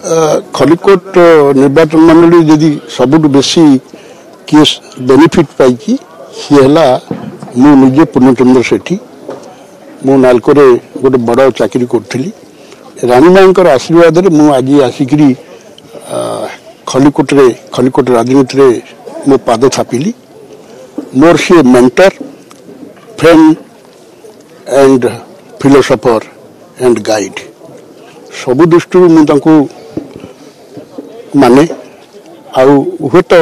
खलिकोट निर्वाचन मंडली जदि सबुठ बेसी किए बेनिफिट पाई सी है मु निजे पूर्णचंद्र सेठी मु नालकोरे गोटे बड़ चाकरी करी रानी माँ आशीर्वाद मु आज आसिकी खलिकोट राजनीति रे मो पाद थापिली मोर सी mentor friend and philosopher and guide सबु दृष्टि मुझे माने आउ तो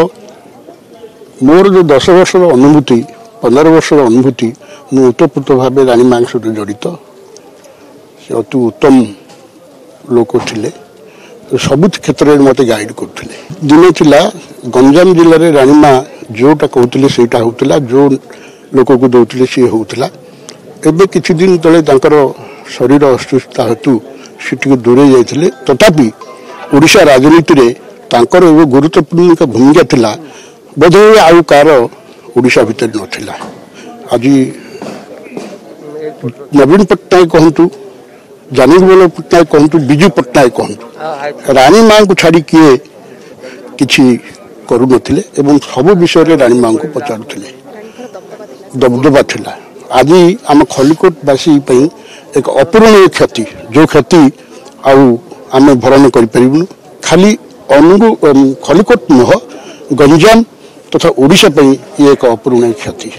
मोर जो 10 वर्ष अनुभूति 15 वर्ष अनुभूति मु उत्तपुत भाव रानी माँ सहित जड़ित से अति उत्तम लोक थिले सबु क्षेत्र में मत गाइड करते दिन थिला गंजाम जिले में रानी माँ जोटा कहते सेटा होता जो लोक को दौले सी होता एवं किछि दिन तले शरीर अस्वस्थता हेतु से दूरे जाते तथापि ओडिशा राजनीति रे तांकर एवं गुरुत्वपूर्ण भूमिका थिला बोधे आउ कार ओडिशा भितर नथिला आज नवीन पट्टनायक कहतु जानीबल पट्टनायक कहतु बिजू पट्टनायक कहतु रानी माँ को छाड़ी किए किछि करू नथिले एवं सब विषय रानी माँ को पचारुथिले दबदबा थिला आज आम खलिकोटवासी एक अपूरणीय क्षति जो क्षति आम भरण कर खाली खलिकोट नुह गंजाम तथा ओडिशा ये एक अपूरणीय क्षति।